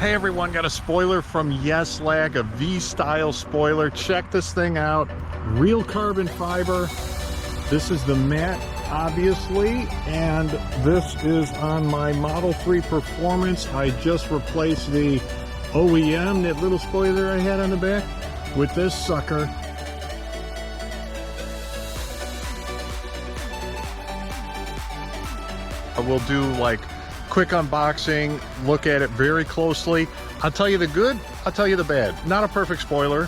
Hey everyone, got a spoiler from Yeslak, a V-style spoiler. Check this thing out. Real carbon fiber. This is the matte, obviously, and this is on my Model 3 Performance. I just replaced the OEM, that little spoiler I had on the back, with this sucker. We'll do like quick unboxing, look at it very closely. I'll tell you the good, I'll tell you the bad. Not a perfect spoiler,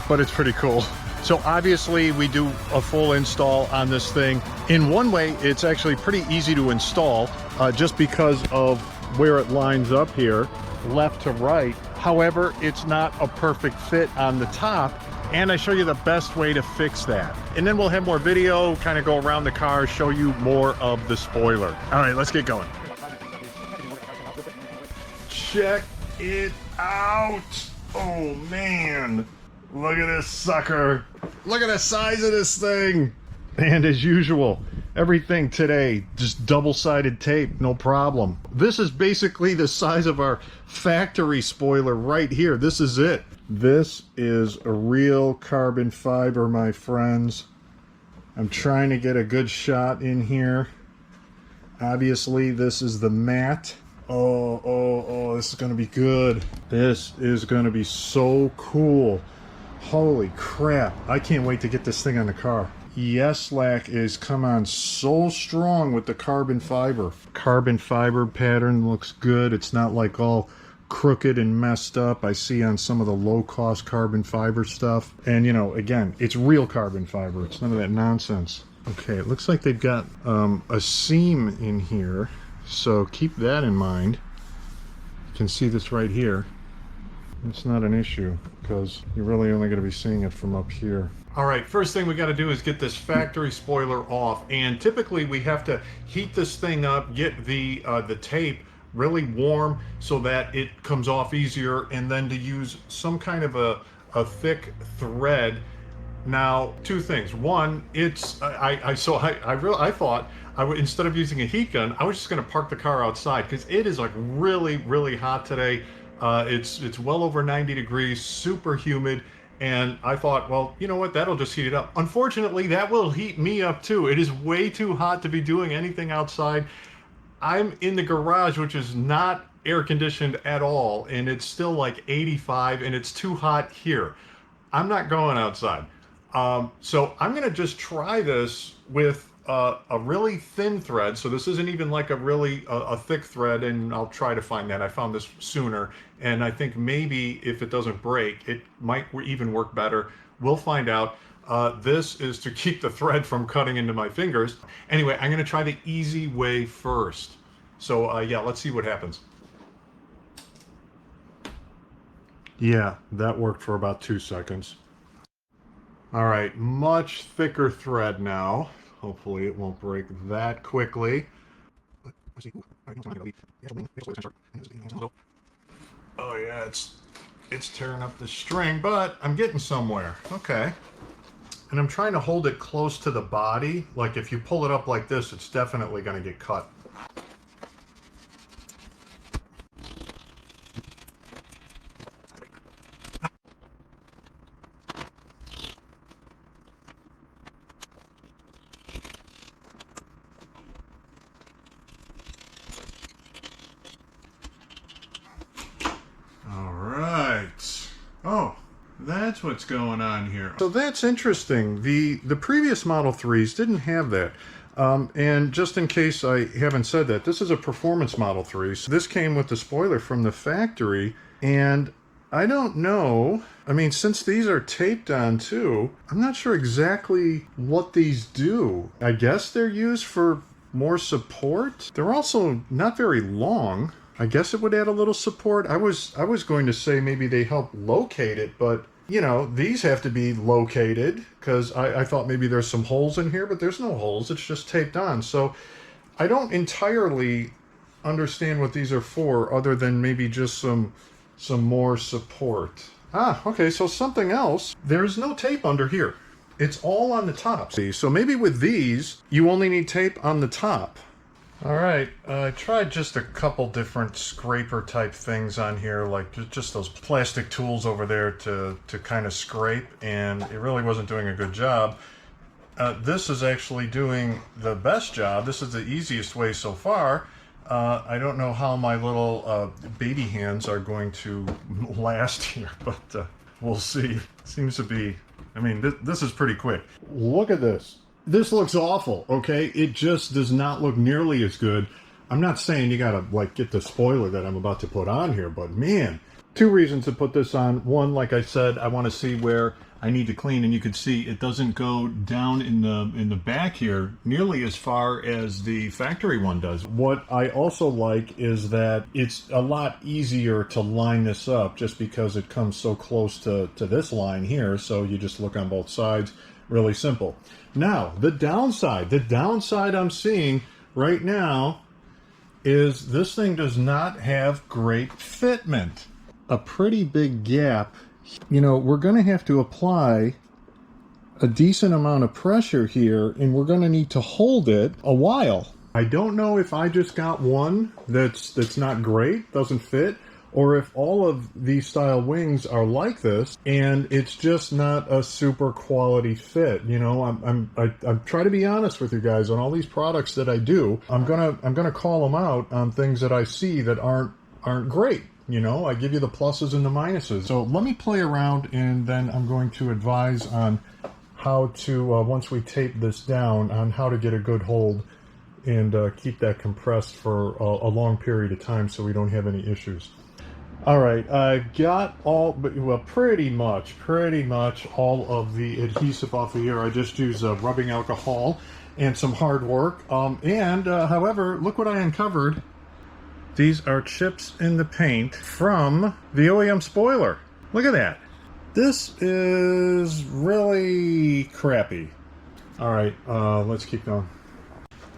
but it's pretty cool. So obviously we do a full install on this thing. In one way, it's actually pretty easy to install just because of where it lines up here, left to right. However, it's not a perfect fit on the top. And I show you the best way to fix that. And then we'll have more video, kind of go around the car, show you more of the spoiler. All right, let's get going. Check it out. Oh man, look at this sucker. Look at the size of this thing. And as usual, everything today, just double-sided tape, no problem. This is basically the size of our factory spoiler right here. This is it. This is a real carbon fiber, my friends. I'm trying to get a good shot in here. Obviously, this is the matte. Oh, this is going to be good. This is going to be so cool. Holy crap. I can't wait to get this thing on the car. Yeslak is come on so strong with the carbon fiber. Carbon fiber pattern looks good. It's not like all crooked and messed up I see on some of the low-cost carbon fiber stuff. And you know, again, it's real carbon fiber. It's none of that nonsense. Okay, it looks like they've got a seam in here, so keep that in mind. You can see this right here. It's not an issue because you're really only going to be seeing it from up here. All right, first thing we got to do is get this factory spoiler off, and typically we have to heat this thing up, get the tape really warm so that it comes off easier, and then to use some kind of a thick thread. Now, two things. One, it's I thought I would, instead of using a heat gun, I was just going to park the car outside because it is like really hot today. It's well over 90 degrees, super humid. And I thought, well, you know what, that'll just heat it up. Unfortunately, that will heat me up too. It is way too hot to be doing anything outside. I'm in the garage, which is not air conditioned at all, and it's still like 85, and it's too hot here. I'm not going outside. So I'm gonna just try this with a really thin thread. So this isn't even like a really a thick thread, and I'll try to find that. I found this sooner, and I think maybe if it doesn't break, it might even work better. We'll find out. This is to keep the thread from cutting into my fingers. Anyway, I'm gonna try the easy way first. So yeah, let's see what happens. Yeah, that worked for about 2 seconds. All right, much thicker thread now. Hopefully it won't break that quickly. Oh yeah, it's tearing up the string, but I'm getting somewhere. Okay. And I'm trying to hold it close to the body. Like if you pull it up like this, it's definitely going to get cut. All right. Oh, that's what's going on here. So that's interesting. The previous Model 3s didn't have that. And just in case I haven't said that, this is a Performance Model 3. So this came with the spoiler from the factory. And I don't know. I mean, since these are taped on too, I'm not sure exactly what these do. I guess they're used for more support. They're also not very long. I guess it would add a little support. I was going to say maybe they help locate it, but you know, these have to be located because I thought maybe there's some holes in here, but there's no holes. It's just taped on. So I don't entirely understand what these are for other than maybe just some more support. Ah, okay, so something else. There's no tape under here. It's all on the top. See, so maybe with these, you only need tape on the top. All right, I tried just a couple different scraper type things on here, like just those plastic tools over there to kind of scrape, and it really wasn't doing a good job. This is actually doing the best job. This is the easiest way so far. I don't know how my little baby hands are going to last here, but we'll see. Seems to be, I mean, this is pretty quick. Look at this. This looks awful, okay? It just does not look nearly as good. I'm not saying you gotta, like, get the spoiler that I'm about to put on here, but man, two reasons to put this on. One, like I said, I want to see where I need to clean, and you can see it doesn't go down in the back here nearly as far as the factory one does. What I also like is that it's a lot easier to line this up just because it comes so close to this line here, so you just look on both sides. Really simple. Now, the downside I'm seeing right now is this thing does not have great fitment. A pretty big gap. You know, we're going to have to apply a decent amount of pressure here, and we're going to need to hold it a while. I don't know if I just got one that's not great, doesn't fit, or if all of these style wings are like this and it's just not a super quality fit. You know, I'm trying to be honest with you guys on all these products that I do. I'm gonna call them out on things that I see that aren't great. You know, I give you the pluses and the minuses. So let me play around, and then I'm going to advise on how to, once we tape this down, on how to get a good hold and keep that compressed for a long period of time so we don't have any issues. All right, I've got pretty much all of the adhesive off of here. I just use rubbing alcohol and some hard work. However, look what I uncovered. These are chips in the paint from the OEM spoiler. Look at that. This is really crappy. All right, let's keep going.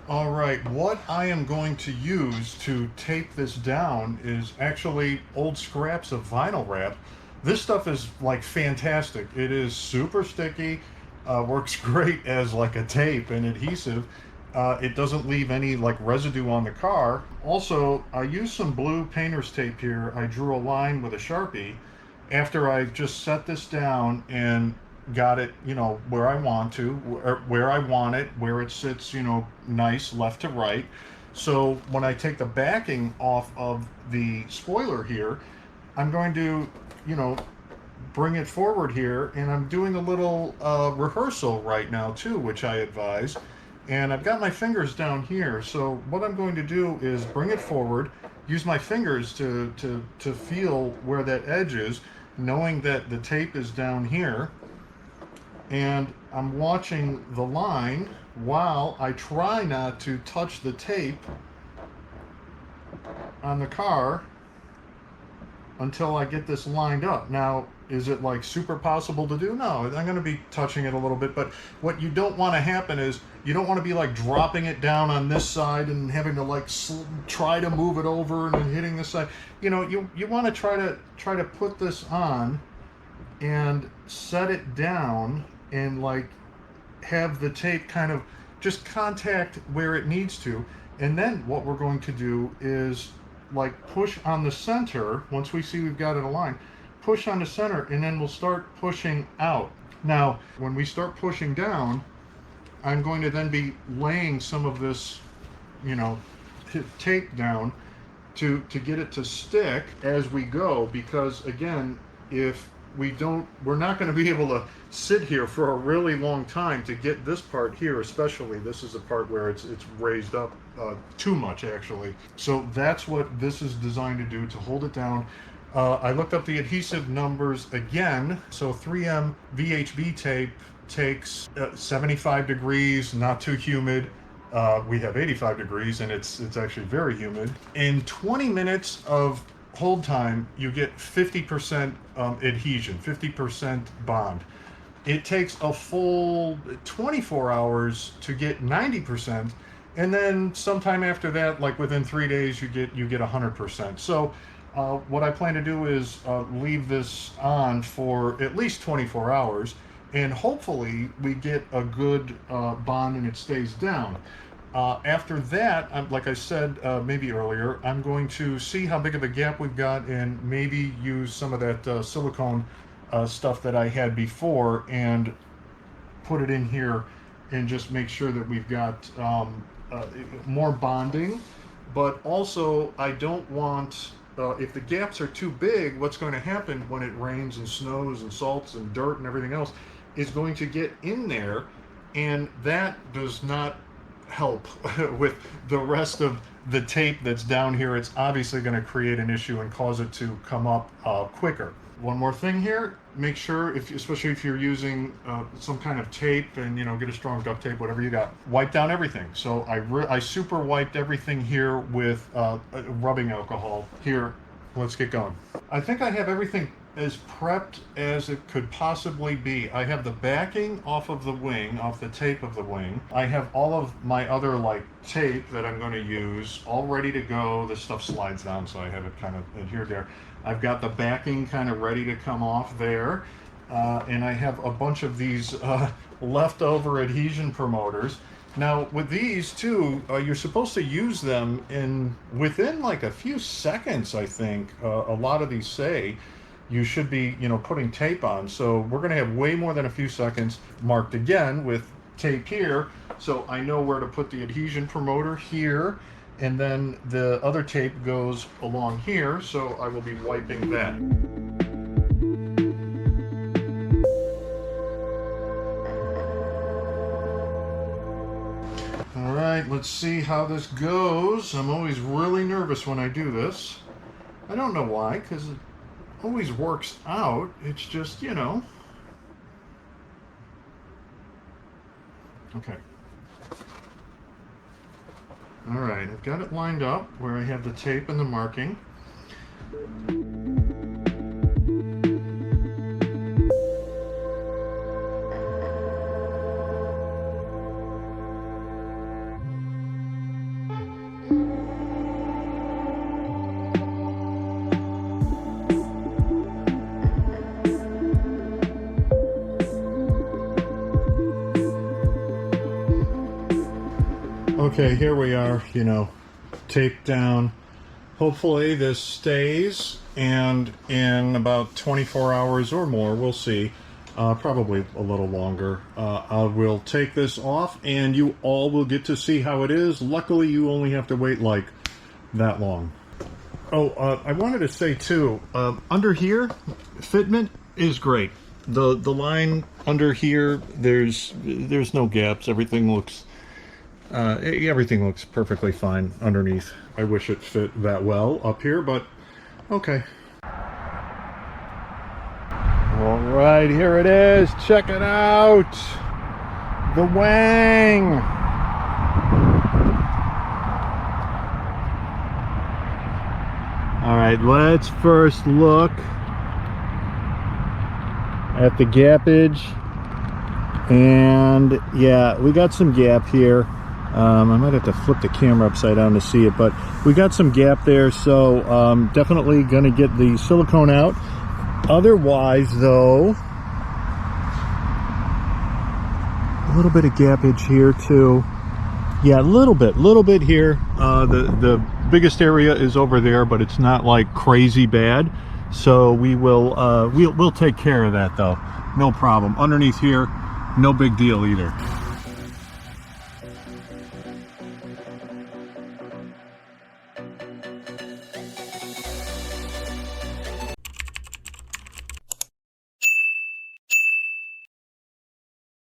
All right, what I am going to use to tape this down is actually old scraps of vinyl wrap. This stuff is like fantastic. It is super sticky, works great as like a tape and adhesive. It doesn't leave any like residue on the car. Also, I used some blue painter's tape here. I drew a line with a Sharpie after I just set this down and got it, you know, where I want to, where I want it, where it sits, you know, nice left to right. So when I take the backing off of the spoiler here, I'm going to, you know, bring it forward here, and I'm doing a little rehearsal right now too, which I advise. And I've got my fingers down here, so what I'm going to do is bring it forward, use my fingers to feel where that edge is, knowing that the tape is down here. And I'm watching the line while I try not to touch the tape on the car until I get this lined up. Now, is it like super possible to do? No, I'm going to be touching it a little bit, but what you don't want to happen is you don't want to be like dropping it down on this side and having to like try to move it over and then hitting this side. You know, you want to try to put this on and set it down and like have the tape kind of just contact where it needs to. And then what we're going to do is like push on the center. Once we see we've got it aligned, push on the center, and then we'll start pushing out. Now, when we start pushing down, I'm going to then be laying some of this, you know, tape down to get it to stick as we go, because again, if we don't, we're not going to be able to sit here for a really long time to get this part here, especially. This is a part where it's raised up too much, actually. So that's what this is designed to do, to hold it down. I looked up the adhesive numbers again. So 3M VHB tape takes 75 degrees, not too humid. We have 85 degrees, and it's actually very humid. In 20 minutes of hold time, you get 50% adhesion, 50% bond. It takes a full 24 hours to get 90%, and then sometime after that, like within 3 days, you get 100%. So what I plan to do is leave this on for at least 24 hours, and hopefully we get a good bond and it stays down. After that, like I said maybe earlier, I'm going to see how big of a gap we've got and maybe use some of that silicone stuff that I had before and put it in here and just make sure that we've got more bonding. But also, I don't want, if the gaps are too big, what's going to happen when it rains and snows and salts and dirt and everything else is going to get in there, and that does not help with the rest of the tape that's down here. It's obviously going to create an issue and cause it to come up quicker. One more thing here, make sure, especially if you're using some kind of tape, and get a strong duct tape, whatever you got, wipe down everything. So I super wiped everything here with rubbing alcohol. Here, let's get going. I think I have everything as prepped as it could possibly be. I have the backing off of the wing, off the tape of the wing. I have all of my other tape that I'm going to use all ready to go. This stuff slides down, so I have it kind of adhered there. I've got the backing kind of ready to come off there, and I have a bunch of these leftover adhesion promoters. Now with these too, you're supposed to use them within a few seconds. I think a lot of these say you should be putting tape on, so we're going to have way more than a few seconds marked again with tape here, so I know where to put the adhesion promoter here, and then the other tape goes along here, so I will be wiping that. All right, let's see how this goes. I'm always really nervous when I do this. I don't know why, because it always works out. It's just, Okay. All right, I've got it lined up where I have the tape and the marking. Okay, here we are, taped down. Hopefully this stays, and in about 24 hours or more, we'll see, probably a little longer, I will take this off and you all will get to see how it is. Luckily, you only have to wait that long. Oh, I wanted to say too, under here, fitment is great. The line under here, there's no gaps. Everything looks perfectly fine underneath. I wish it fit that well up here, but okay. All right, here it is. Check it out. The wang. All right, let's first look at the gappage. And yeah, we got some gap here. I might have to flip the camera upside down to see it, but we got some gap there, so definitely going to get the silicone out. Otherwise, though, a little bit of gappage here too. Yeah, a little bit here. The biggest area is over there, but it's not crazy bad. So we'll take care of that though. No problem. Underneath here, no big deal either.